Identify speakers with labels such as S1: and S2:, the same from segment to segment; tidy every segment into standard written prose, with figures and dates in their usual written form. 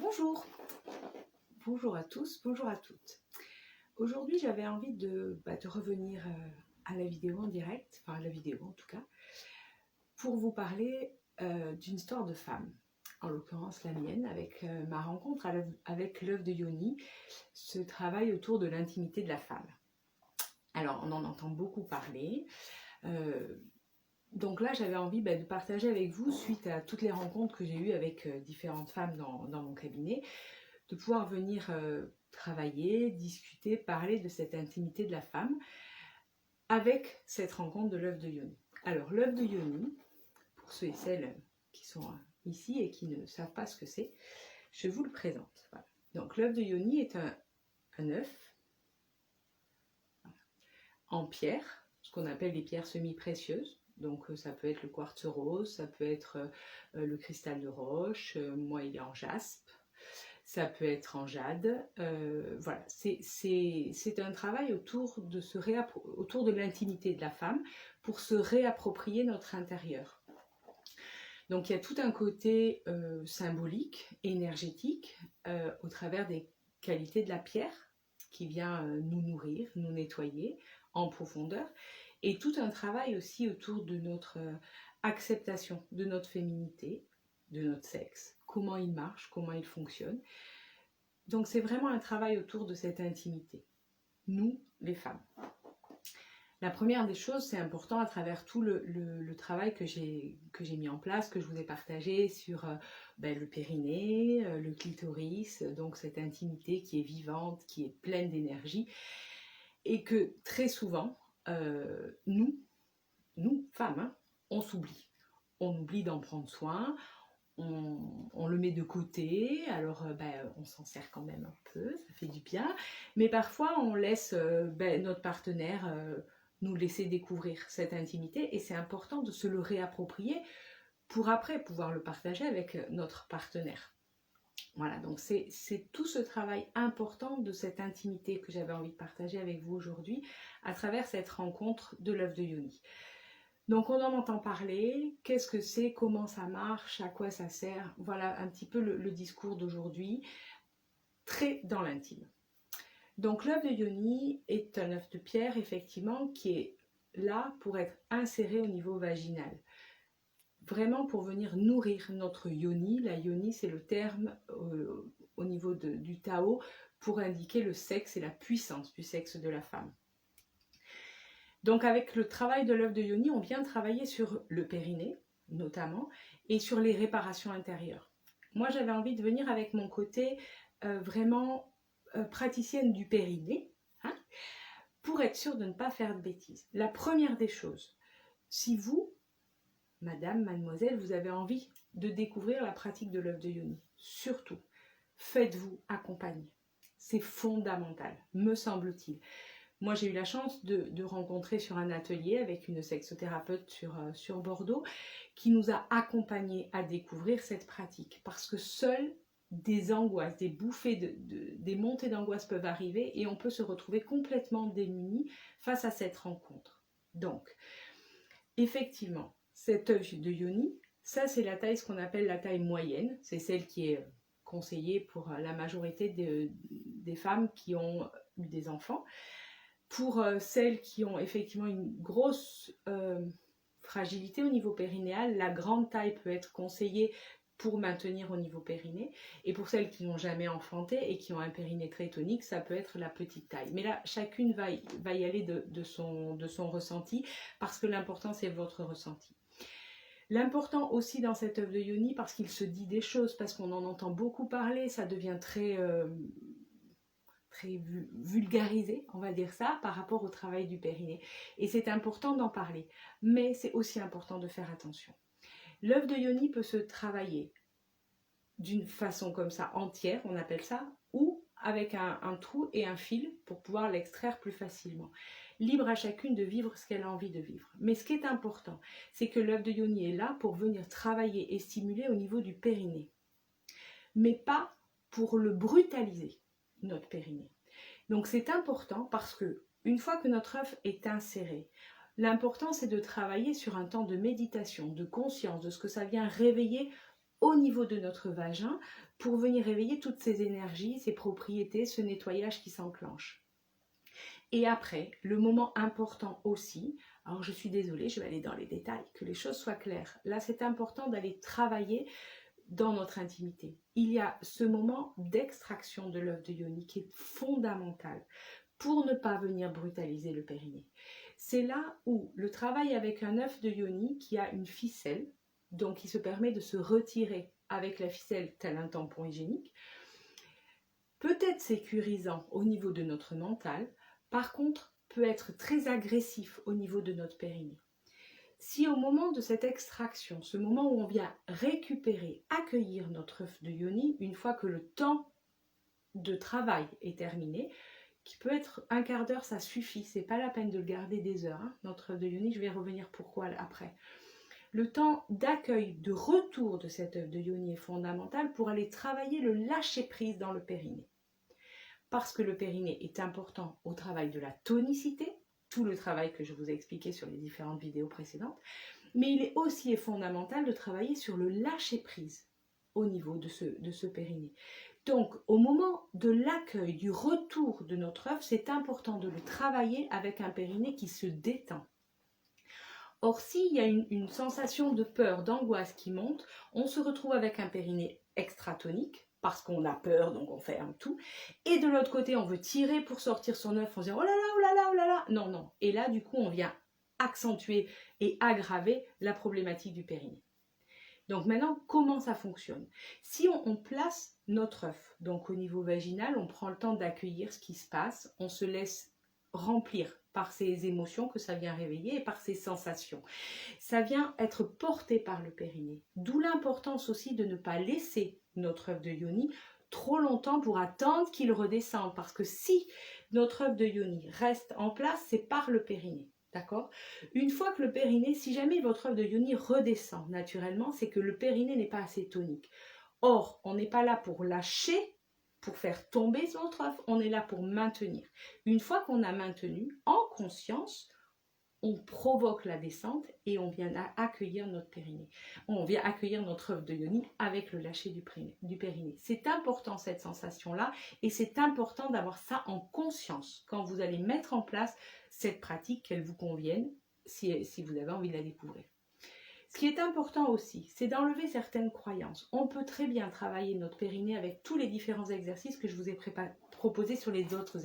S1: Bonjour, bonjour à tous, bonjour à toutes. Aujourd'hui, j'avais envie de revenir à la vidéo en direct, enfin à la vidéo en tout cas, pour vous parler d'une histoire de femme, en l'occurrence la mienne, avec ma rencontre avec l'œuvre de Yoni, ce travail autour de l'intimité de la femme. Alors, on en entend beaucoup parler. Donc là, j'avais envie de partager avec vous, suite à toutes les rencontres que j'ai eues avec différentes femmes dans mon cabinet, de pouvoir venir travailler, discuter, parler de cette intimité de la femme avec cette rencontre de l'œuvre de Yoni. Alors, l'œuvre de Yoni, pour ceux et celles qui sont ici et qui ne savent pas ce que c'est, je vous le présente. Voilà. Donc, l'œuvre de Yoni est un œuf en pierre, ce qu'on appelle les pierres semi-précieuses. Donc ça peut être le quartz rose, ça peut être le cristal de roche, moi il est en jaspe, ça peut être en jade. Voilà, c'est un travail autour de l'intimité de la femme pour se réapproprier notre intérieur. Donc il y a tout un côté symbolique, énergétique, au travers des qualités de la pierre qui vient nous nourrir, nous nettoyer en profondeur, et tout un travail aussi autour de notre acceptation de notre féminité, de notre sexe, comment il marche, comment il fonctionne. Donc c'est vraiment un travail autour de cette intimité, nous les femmes. La première des choses, c'est important à travers tout le travail que j'ai mis en place, que je vous ai partagé sur le périnée, le clitoris, donc cette intimité qui est vivante, qui est pleine d'énergie, et que très souvent, nous femmes, on s'oublie. On oublie d'en prendre soin, on le met de côté, alors on s'en sert quand même un peu, ça fait du bien, mais parfois on laisse notre partenaire nous laisser découvrir cette intimité, et c'est important de se le réapproprier pour après pouvoir le partager avec notre partenaire. Voilà, donc c'est tout ce travail important de cette intimité que j'avais envie de partager avec vous aujourd'hui à travers cette rencontre de l'œuvre de Yoni. Donc on en entend parler, qu'est-ce que c'est, comment ça marche, à quoi ça sert, voilà un petit peu le discours d'aujourd'hui, très dans l'intime. Donc l'œuf de Yoni est un œuf de pierre effectivement qui est là pour être inséré au niveau vaginal. Vraiment pour venir nourrir notre yoni. La yoni, c'est le terme au niveau du Tao pour indiquer le sexe et la puissance du sexe de la femme. Donc avec le travail de l'œuf de Yoni, on vient travailler sur le périnée notamment et sur les réparations intérieures. Moi j'avais envie de venir avec mon côté vraiment praticienne du périnée, pour être sûre de ne pas faire de bêtises. La première des choses, si vous, madame, mademoiselle, vous avez envie de découvrir la pratique de l'œuf de Yoni, surtout, faites-vous accompagner. C'est fondamental, me semble-t-il. Moi, j'ai eu la chance de rencontrer sur un atelier avec une sexothérapeute sur Bordeaux qui nous a accompagnés à découvrir cette pratique, parce que seules des angoisses, des bouffées, des montées d'angoisse peuvent arriver et on peut se retrouver complètement démunis face à cette rencontre. Donc, effectivement, cet œuf de Yoni, ça c'est la taille, ce qu'on appelle la taille moyenne, c'est celle qui est conseillée pour la majorité des femmes qui ont eu des enfants. Pour celles qui ont effectivement une grosse fragilité au niveau périnéal, la grande taille peut être conseillée pour maintenir au niveau périnée, et pour celles qui n'ont jamais enfanté et qui ont un périnée très tonique, ça peut être la petite taille. Mais là, chacune va y aller de son ressenti, parce que l'important c'est votre ressenti. L'important aussi dans cette œuvre de Yoni, parce qu'il se dit des choses, parce qu'on en entend beaucoup parler, ça devient très vulgarisé, on va dire ça, par rapport au travail du périnée. Et c'est important d'en parler, mais c'est aussi important de faire attention. L'œuf de Yoni peut se travailler d'une façon comme ça, entière, on appelle ça, ou avec un trou et un fil pour pouvoir l'extraire plus facilement. Libre à chacune de vivre ce qu'elle a envie de vivre. Mais ce qui est important, c'est que l'œuf de Yoni est là pour venir travailler et stimuler au niveau du périnée, mais pas pour le brutaliser, notre périnée. Donc c'est important parce que une fois que notre œuf est inséré, l'important c'est de travailler sur un temps de méditation, de conscience, de ce que ça vient réveiller au niveau de notre vagin pour venir réveiller toutes ces énergies, ces propriétés, ce nettoyage qui s'enclenche. Et après, le moment important aussi, alors je suis désolée, je vais aller dans les détails, que les choses soient claires. Là, c'est important d'aller travailler dans notre intimité. Il y a ce moment d'extraction de l'œuf de yoni qui est fondamental pour ne pas venir brutaliser le périnée. C'est là où le travail avec un œuf de yoni qui a une ficelle, donc qui se permet de se retirer avec la ficelle tel un tampon hygiénique, peut être sécurisant au niveau de notre mental, par contre peut être très agressif au niveau de notre périnée. Si au moment de cette extraction, ce moment où on vient récupérer, accueillir notre œuf de yoni, une fois que le temps de travail est terminé, qui peut être un quart d'heure, ça suffit, c'est pas la peine de le garder des heures, hein, notre œuf de yoni, je vais revenir pourquoi après. Le temps d'accueil, de retour de cet œuf de yoni est fondamental pour aller travailler le lâcher-prise dans le périnée. Parce que le périnée est important au travail de la tonicité, tout le travail que je vous ai expliqué sur les différentes vidéos précédentes, mais il est aussi fondamental de travailler sur le lâcher-prise au niveau de ce périnée. Donc, au moment de l'accueil, du retour de notre œuf, c'est important de le travailler avec un périnée qui se détend. Or, s'il y a une sensation de peur, d'angoisse qui monte, on se retrouve avec un périnée extratonique, parce qu'on a peur, donc on ferme tout. Et de l'autre côté, on veut tirer pour sortir son œuf, on se dit « oh là là, oh là là, oh là là ». Non, non. Et là, du coup, on vient accentuer et aggraver la problématique du périnée. Donc maintenant, comment ça fonctionne? Si on place notre œuf, donc au niveau vaginal, on prend le temps d'accueillir ce qui se passe, on se laisse remplir par ces émotions que ça vient réveiller et par ces sensations. Ça vient être porté par le périnée. D'où l'importance aussi de ne pas laisser notre œuf de yoni trop longtemps pour attendre qu'il redescende. Parce que si notre œuf de yoni reste en place, c'est par le périnée. D'accord? Une fois que le périnée, si jamais votre œuf de yoni redescend naturellement, c'est que le périnée n'est pas assez tonique. Or, on n'est pas là pour lâcher, pour faire tomber notre œuf, on est là pour maintenir. Une fois qu'on a maintenu, en conscience, on provoque la descente et on vient accueillir notre périnée. On vient accueillir notre œuf de yoni avec le lâcher du périnée. C'est important cette sensation-là et c'est important d'avoir ça en conscience quand vous allez mettre en place cette pratique, qu'elle vous convienne, si vous avez envie de la découvrir. Ce qui est important aussi, c'est d'enlever certaines croyances. On peut très bien travailler notre périnée avec tous les différents exercices que je vous ai proposés sur les autres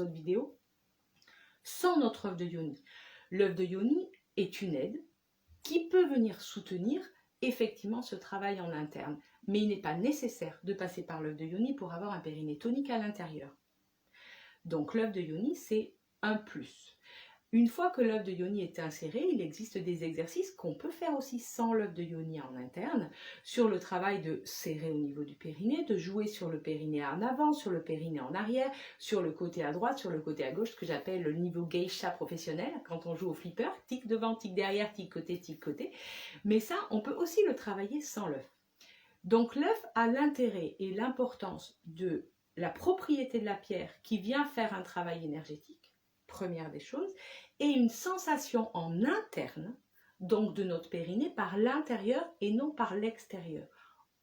S1: vidéos, sans notre œuf de yoni. L'œuf de yoni est une aide qui peut venir soutenir effectivement ce travail en interne. Mais il n'est pas nécessaire de passer par l'œuf de yoni pour avoir un périnée tonique à l'intérieur. Donc l'œuf de yoni, c'est un plus. Une fois que l'œuf de yoni est inséré, il existe des exercices qu'on peut faire aussi sans l'œuf de yoni en interne, sur le travail de serrer au niveau du périnée, de jouer sur le périnée en avant, sur le périnée en arrière, sur le côté à droite, sur le côté à gauche, ce que j'appelle le niveau geisha professionnel, quand on joue au flipper, tic devant, tic derrière, tic côté. Mais ça, on peut aussi le travailler sans l'œuf. Donc l'œuf a l'intérêt et l'importance de la propriété de la pierre qui vient faire un travail énergétique, première des choses, et une sensation en interne, donc de notre périnée, par l'intérieur et non par l'extérieur.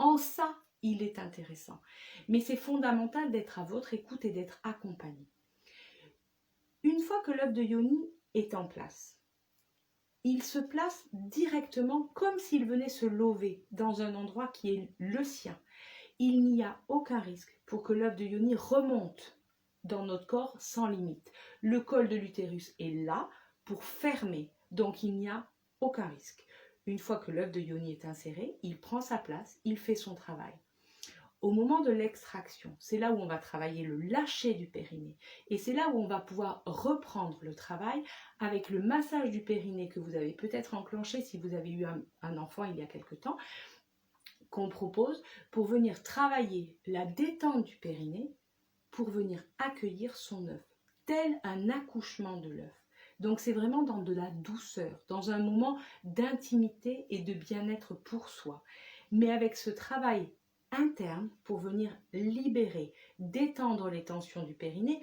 S1: En ça, il est intéressant. Mais c'est fondamental d'être à votre écoute et d'être accompagné. Une fois que l'œuf de yoni est en place, il se place directement comme s'il venait se lever dans un endroit qui est le sien. Il n'y a aucun risque pour que l'œuf de yoni remonte dans notre corps sans limite. Le col de l'utérus est là pour fermer, donc il n'y a aucun risque. Une fois que l'œuf de yoni est inséré, il prend sa place, il fait son travail. Au moment de l'extraction, c'est là où on va travailler le lâcher du périnée. Et c'est là où on va pouvoir reprendre le travail avec le massage du périnée que vous avez peut-être enclenché si vous avez eu un enfant il y a quelque temps, qu'on propose pour venir travailler la détente du périnée pour venir accueillir son œuf, tel un accouchement de l'œuf. Donc c'est vraiment dans de la douceur, dans un moment d'intimité et de bien-être pour soi. Mais avec ce travail interne pour venir libérer, détendre les tensions du périnée,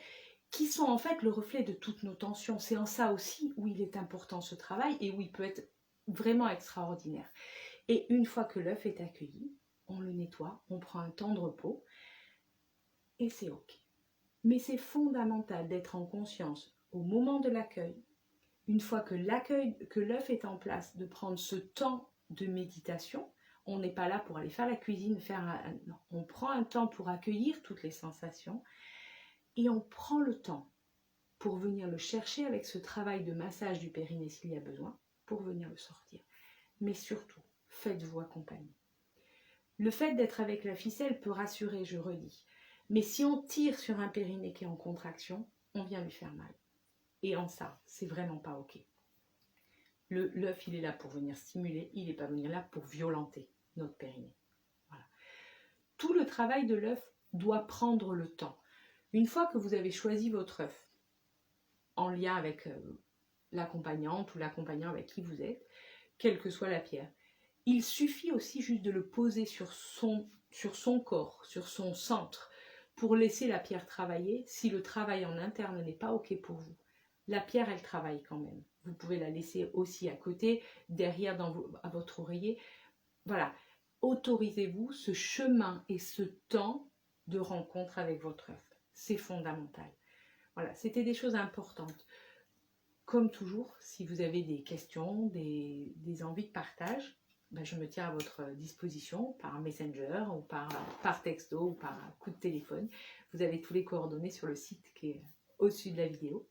S1: qui sont en fait le reflet de toutes nos tensions. C'est en ça aussi où il est important ce travail et où il peut être vraiment extraordinaire. Et une fois que l'œuf est accueilli, on le nettoie, on prend un temps de repos et c'est ok. Mais c'est fondamental d'être en conscience au moment de l'accueil, une fois que l'œuf est en place, de prendre ce temps de méditation. On n'est pas là pour aller faire la cuisine, non, on prend un temps pour accueillir toutes les sensations et on prend le temps pour venir le chercher avec ce travail de massage du périnée s'il y a besoin, pour venir le sortir. Mais surtout, faites-vous accompagner. Le fait d'être avec la ficelle peut rassurer, je redis. Mais si on tire sur un périnée qui est en contraction, on vient lui faire mal. Et en ça, c'est vraiment pas ok. L'œuf, il est là pour venir stimuler, il n'est pas venir là pour violenter notre périnée. Voilà. Tout le travail de l'œuf doit prendre le temps. Une fois que vous avez choisi votre œuf, en lien avec l'accompagnante ou l'accompagnant avec qui vous êtes, quelle que soit la pierre, il suffit aussi juste de le poser sur son corps, sur son centre, pour laisser la pierre travailler. Si le travail en interne n'est pas ok pour vous, la pierre, elle travaille quand même. Vous pouvez la laisser aussi à côté, derrière à votre oreiller. Voilà, autorisez-vous ce chemin et ce temps de rencontre avec votre œuf. C'est fondamental. Voilà, c'était des choses importantes. Comme toujours, si vous avez des questions, des envies de partage, ben je me tiens à votre disposition par Messenger ou par texto ou par coup de téléphone. Vous avez tous les coordonnées sur le site qui est au-dessus de la vidéo.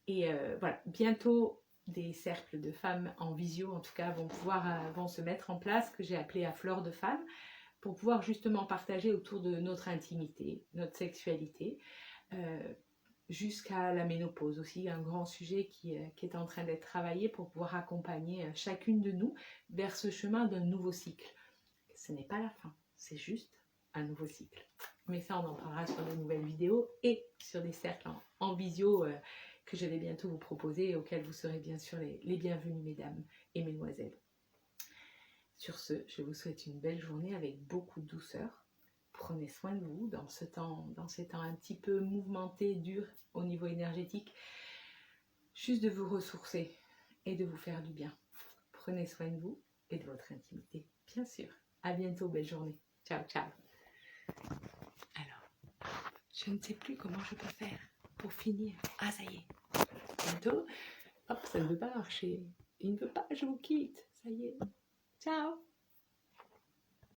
S1: Et voilà, bientôt des cercles de femmes en visio, en tout cas, vont se mettre en place, que j'ai appelé à fleur de femmes, pour pouvoir justement partager autour de notre intimité, notre sexualité, jusqu'à la ménopause aussi, un grand sujet qui est en train d'être travaillé pour pouvoir accompagner chacune de nous vers ce chemin d'un nouveau cycle. Ce n'est pas la fin, c'est juste un nouveau cycle. Mais ça, on en parlera sur de nouvelles vidéos et sur des cercles en visio que je vais bientôt vous proposer et auxquels vous serez bien sûr les bienvenus, mesdames et mesdemoiselles. Sur ce, je vous souhaite une belle journée avec beaucoup de douceur. Prenez soin de vous dans ces temps un petit peu mouvementé, dur au niveau énergétique. Juste de vous ressourcer et de vous faire du bien. Prenez soin de vous et de votre intimité, bien sûr. À bientôt, belle journée. Ciao, ciao. Alors, je ne sais plus comment je peux faire pour finir. Ah, ça y est. Bientôt. Hop, ça ne veut pas marcher. Il ne veut pas, je vous quitte. Ça y est. Ciao.